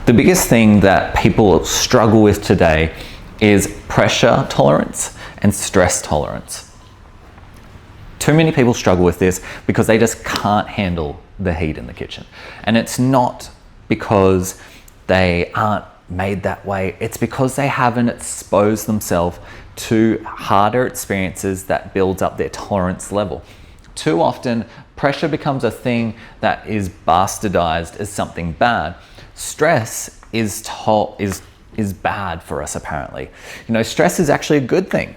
The biggest thing that people struggle with today is pressure tolerance and stress tolerance. Too many people struggle with this because they just can't handle the heat in the kitchen. And it's not because they aren't made that way, it's because they haven't exposed themselves to harder experiences that builds up their tolerance level. Too often, pressure becomes a thing that is bastardized as something bad. Stress is bad for us, apparently. Stress is actually a good thing.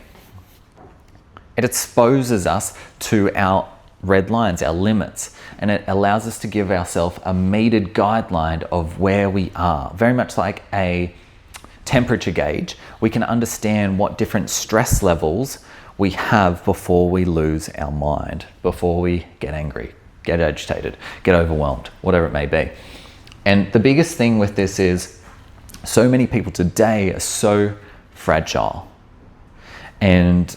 It exposes us to our red lines, our limits, and it allows us to give ourselves a metered guideline of where we are. Very much like a temperature gauge, we can understand what different stress levels we have before we lose our mind, before we get angry, get agitated, get overwhelmed, whatever it may be. And the biggest thing with this is so many people today are so fragile. And,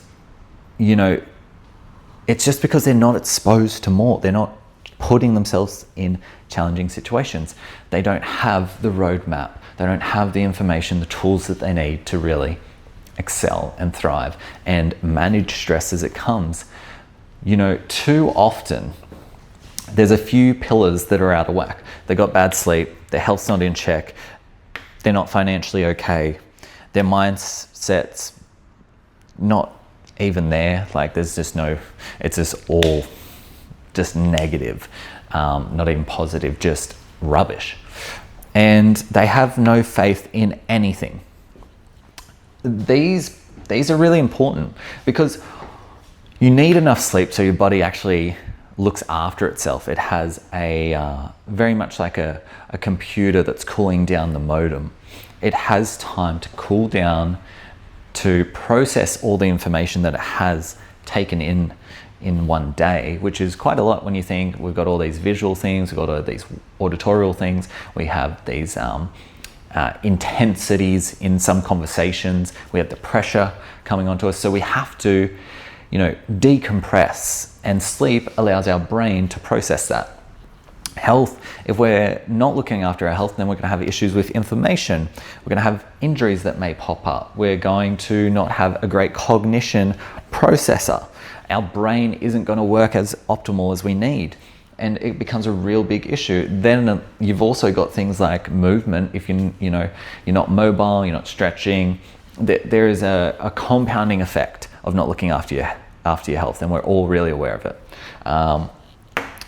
it's just because they're not exposed to more. They're not putting themselves in challenging situations. They don't have the roadmap. They don't have the information, the tools that they need to really excel and thrive and manage stress as it comes. Too often, there's a few pillars that are out of whack. They got bad sleep, their health's not in check, they're not financially okay, their mindset's not even there. Like there's just it's just all just negative, not even positive, just rubbish. And they have no faith in anything. These are really important because you need enough sleep so your body actually looks after itself. It has a very much like a computer that's cooling down the modem. It has time to cool down, to process all the information that it has taken in one day, which is quite a lot when you think we've got all these visual things, we've got all these auditorial things, we have these intensities in some conversations, we have the pressure coming onto us. So we have to, decompress, and sleep allows our brain to process that. Health, if we're not looking after our health, then we're going to have issues with inflammation. We're going to have injuries that may pop up. We're going to not have a great cognition processor. Our brain isn't going to work as optimal as we need, and it becomes a real big issue. Then you've also got things like movement. If you're not mobile, you're not stretching, there is a compounding effect of not looking after your health, and we're all really aware of it.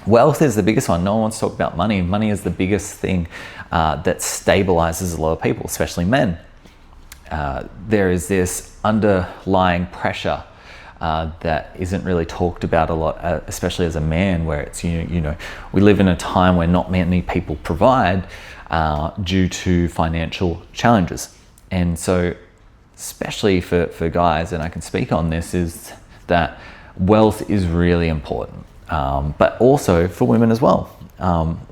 Wealth is the biggest one. No one wants to talk about money. Money is the biggest thing that stabilizes a lot of people, especially men. There is this underlying pressure that isn't really talked about a lot, especially as a man, where it's, we live in a time where not many people provide due to financial challenges. And so, especially for guys, and I can speak on this, is that wealth is really important. But also for women as well.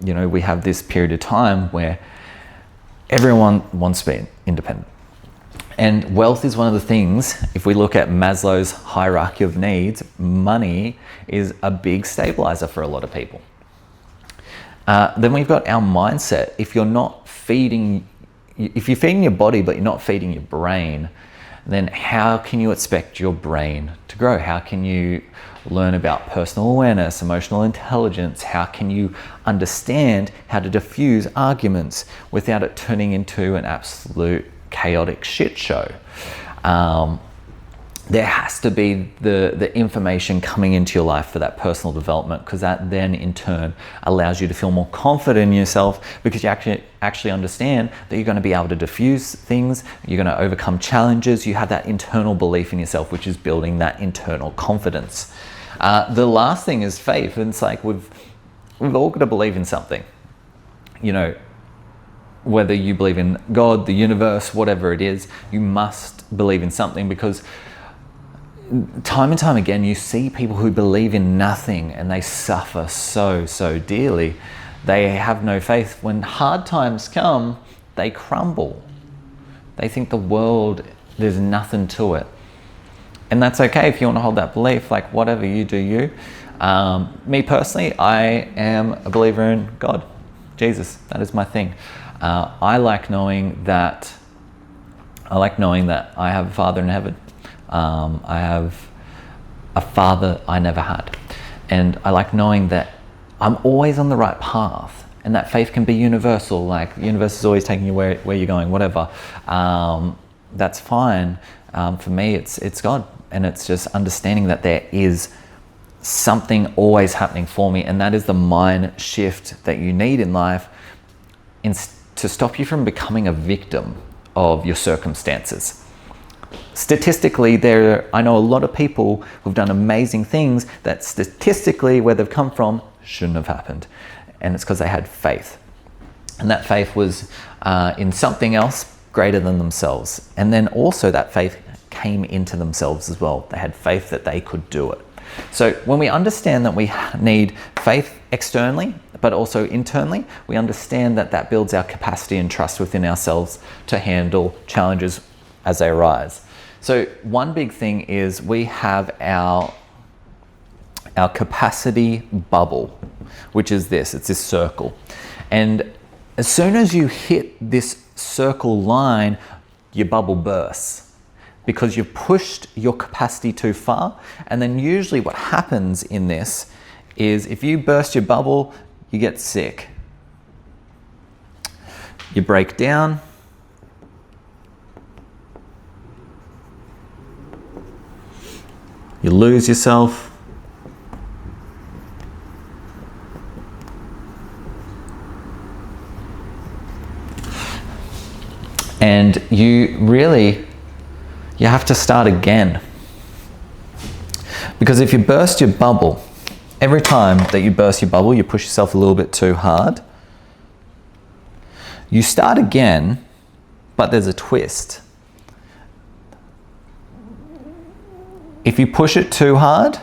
We have this period of time where everyone wants to be independent. And wealth is one of the things, if we look at Maslow's hierarchy of needs, money is a big stabilizer for a lot of people. Then we've got our mindset. If you're feeding your body, but you're not feeding your brain, then how can you expect your brain to grow? How can you learn about personal awareness, emotional intelligence? How can you understand how to diffuse arguments without it turning into an absolute chaotic shit show? There has to be the information coming into your life for that personal development, because that then in turn allows you to feel more confident in yourself, because you actually understand that you're going to be able to diffuse things, you're going to overcome challenges, you have that internal belief in yourself, which is building that internal confidence. The last thing is faith, and it's like we've all got to believe in something. Whether you believe in God, the universe, whatever it is, you must believe in something, because time and time again, you see people who believe in nothing and they suffer so dearly. They have no faith. When hard times come, they crumble. They think the world, there's nothing to it. And that's okay if you want to hold that belief, like whatever, you do you. Me personally, I am a believer in God, Jesus. That is my thing. I like knowing that I have a Father in heaven. I have a father I never had. And I like knowing that I'm always on the right path, and that faith can be universal. Like the universe is always taking you where you're going, whatever. That's fine. For me, it's God. And it's just understanding that there is something always happening for me. And that is the mind shift that you need in life to stop you from becoming a victim of your circumstances. Statistically, I know a lot of people who've done amazing things that statistically, where they've come from, shouldn't have happened. And it's because they had faith. And that faith was in something else greater than themselves. And then also that faith came into themselves as well. They had faith that they could do it. So when we understand that we need faith externally, but also internally, we understand that that builds our capacity and trust within ourselves to handle challenges as they arise. So one big thing is we have our capacity bubble, which is this, it's this circle. And as soon as you hit this circle line, your bubble bursts because you've pushed your capacity too far. And then usually what happens in this is if you burst your bubble, you get sick. You break down. You lose yourself. And you have to start again. Because if you burst your bubble, every time that you burst your bubble, you push yourself a little bit too hard. You start again, but there's a twist. If you push it too hard,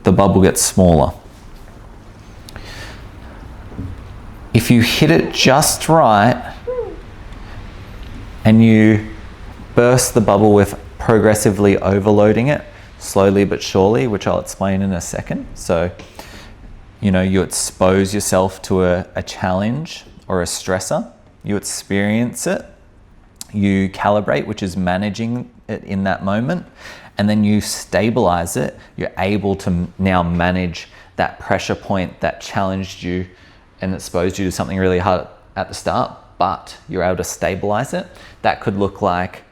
the bubble gets smaller. If you hit it just right and you burst the bubble with progressively overloading it, slowly but surely, which I'll explain in a second. So, you expose yourself to a challenge or a stressor, you experience it, you calibrate, which is managing it in that moment, and then you stabilize it. You're able to now manage that pressure point that challenged you and exposed you to something really hard at the start, but you're able to stabilize it. That could look like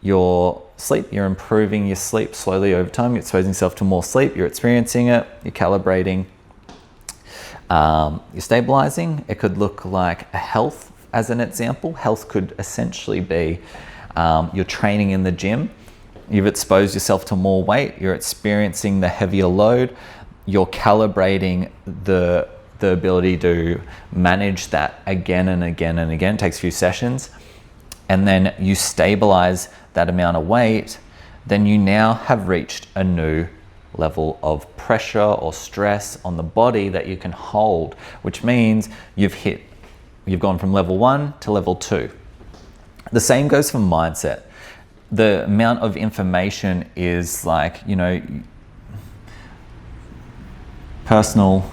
your sleep. You're improving your sleep slowly over time. You're exposing yourself to more sleep. You're experiencing it. You're calibrating. You're stabilizing. It could look like a health as an example. Health could essentially be you're training in the gym. You've exposed yourself to more weight. You're experiencing the heavier load. You're calibrating the ability to manage that again and again and again. It takes a few sessions. And then you stabilize that amount of weight. Then you now have reached a new level of pressure or stress on the body that you can hold, which means you've gone from level 1 to level 2. The same goes for mindset. The amount of information is like, personal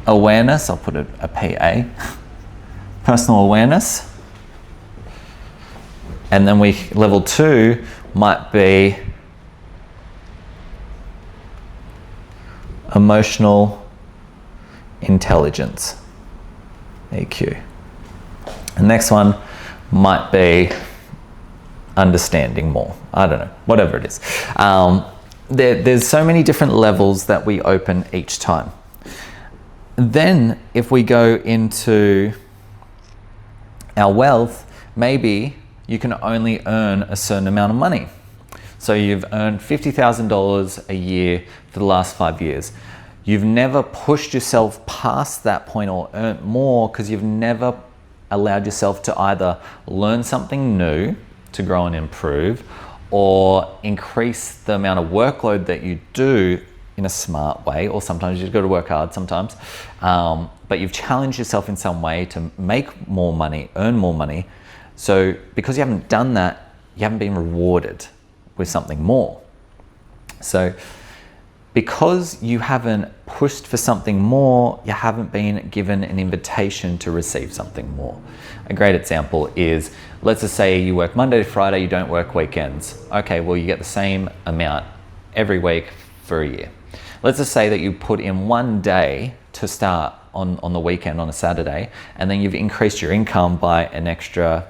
awareness, I'll put a PA, personal awareness. And then level 2 might be emotional intelligence, EQ. The next one might be understanding more. I don't know, whatever it is. There's so many different levels that we open each time. Then if we go into our wealth, maybe you can only earn a certain amount of money. So you've earned $50,000 a year for the last 5 years. You've never pushed yourself past that point or earned more because you've never allowed yourself to either learn something new to grow and improve or increase the amount of workload that you do in a smart way, or sometimes you've got to work hard sometimes, but you've challenged yourself in some way to make more money, earn more money. So because you haven't done that, you haven't been rewarded with something more. So because you haven't pushed for something more, you haven't been given an invitation to receive something more. A great example is, let's just say you work Monday to Friday, you don't work weekends. Okay, well, you get the same amount every week for a year. Let's just say that you put in one day to start on the weekend, on a Saturday, and then you've increased your income by an extra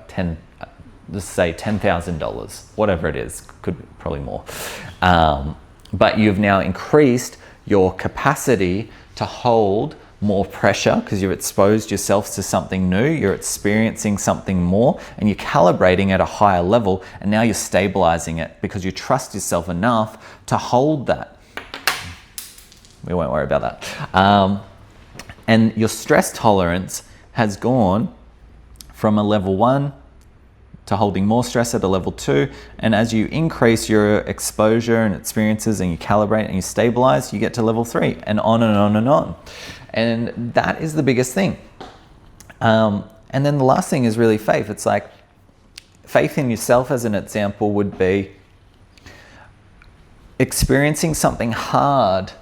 let's say $10,000, whatever it is, could be probably more. But you've now increased your capacity to hold more pressure because you've exposed yourself to something new, you're experiencing something more, and you're calibrating at a higher level, and now you're stabilizing it because you trust yourself enough to hold that. We won't worry about that. And your stress tolerance has gone from a level 1 to holding more stress at a level 2. And as you increase your exposure and experiences and you calibrate and you stabilize, you get to level 3, and on and on and on. And that is the biggest thing. And then the last thing is really faith. It's like faith in yourself, as an example, would be experiencing something hard,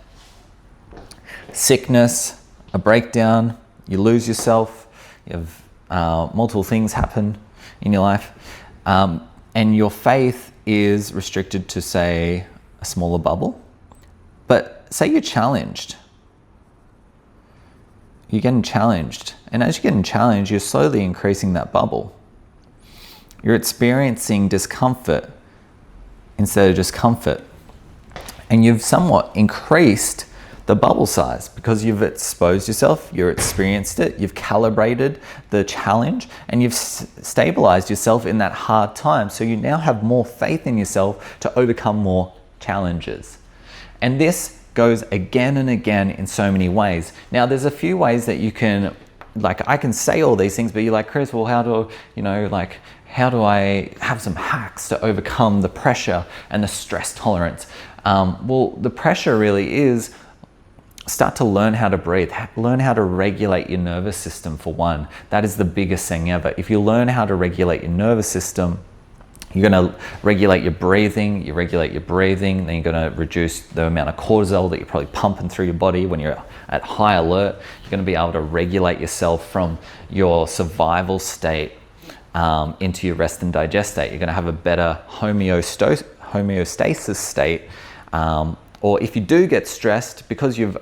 sickness, a breakdown, you lose yourself, you have multiple things happen in your life, and your faith is restricted to, say, a smaller bubble. But say you're challenged. You're getting challenged. And as you're getting challenged, you're slowly increasing that bubble. You're experiencing discomfort instead of just comfort. And you've somewhat increased the bubble size because you've exposed yourself, you've experienced it, you've calibrated the challenge, and you've stabilized yourself in that hard time. So you now have more faith in yourself to overcome more challenges. And this goes again and again in so many ways. Now, there's a few ways that you can, like, I can say all these things, but you're like, Chris, well, how do I have some hacks to overcome the pressure and the stress tolerance? Well, the pressure really is start to learn how to breathe, learn how to regulate your nervous system, for one. That is the biggest thing ever. If you learn how to regulate your nervous system, you're going to regulate your breathing, then you're going to reduce the amount of cortisol that you're probably pumping through your body when you're at high alert. You're going to be able to regulate yourself from your survival state into your rest and digest state. You're going to have a better homeostasis state. Or if you do get stressed, because you've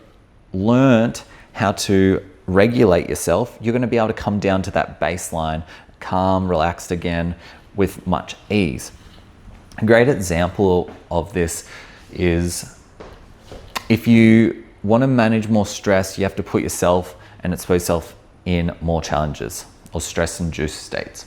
learned how to regulate yourself, you're going to be able to come down to that baseline, calm, relaxed again, with much ease. A great example of this is if you want to manage more stress, you have to put yourself and expose yourself in more challenges or stress-induced states.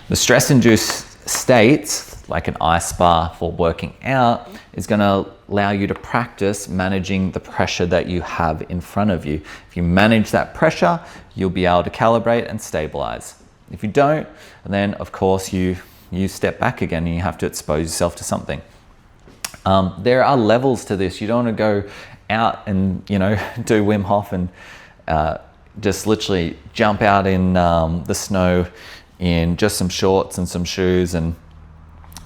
The stress-induced states, like an ice bar for working out, is going to allow you to practice managing the pressure that you have in front of you. If you manage that pressure, you'll be able to calibrate and stabilize. If you don't, then of course you step back again and you have to expose yourself to something. There are levels to this. You don't want to go out and do Wim Hof and just literally jump out in the snow in just some shorts and some shoes and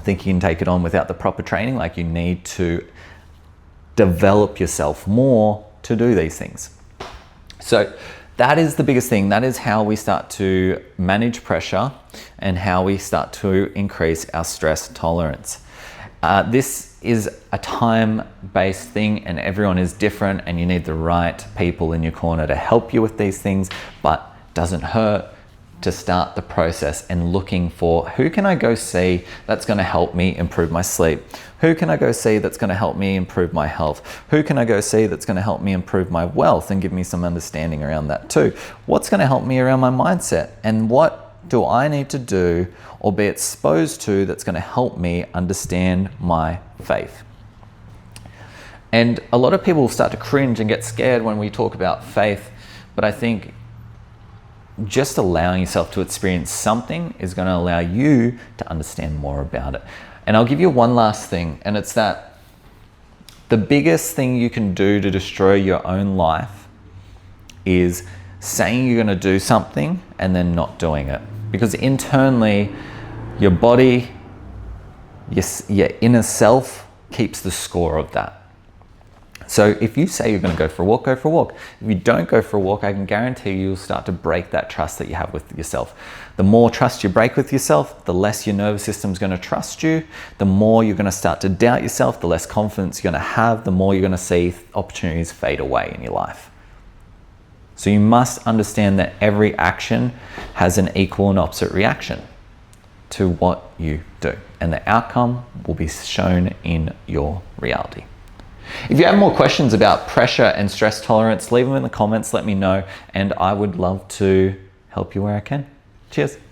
think you can take it on without the proper training. Like, you need to develop yourself more to do these things. So that is the biggest thing. That is how we start to manage pressure and how we start to increase our stress tolerance. This is a time-based thing, and everyone is different, and you need the right people in your corner to help you with these things, but it doesn't hurt to start the process and looking for, who can I go see that's going to help me improve my sleep? Who can I go see that's going to help me improve my health? Who can I go see that's going to help me improve my wealth and give me some understanding around that too? What's going to help me around my mindset? And what do I need to do or be exposed to that's going to help me understand my faith? And a lot of people start to cringe and get scared when we talk about faith, but I think just allowing yourself to experience something is going to allow you to understand more about it. And I'll give you one last thing, and it's that the biggest thing you can do to destroy your own life is saying you're going to do something and then not doing it. Because internally, your body, your inner self keeps the score of that. So if you say you're going to go for a walk, go for a walk. If you don't go for a walk, I can guarantee you'll start to break that trust that you have with yourself. The more trust you break with yourself, the less your nervous system's going to trust you, the more you're going to start to doubt yourself, the less confidence you're going to have, the more you're going to see opportunities fade away in your life. So you must understand that every action has an equal and opposite reaction to what you do, and the outcome will be shown in your reality. If you have more questions about pressure and stress tolerance, leave them in the comments, let me know, and I would love to help you where I can. Cheers.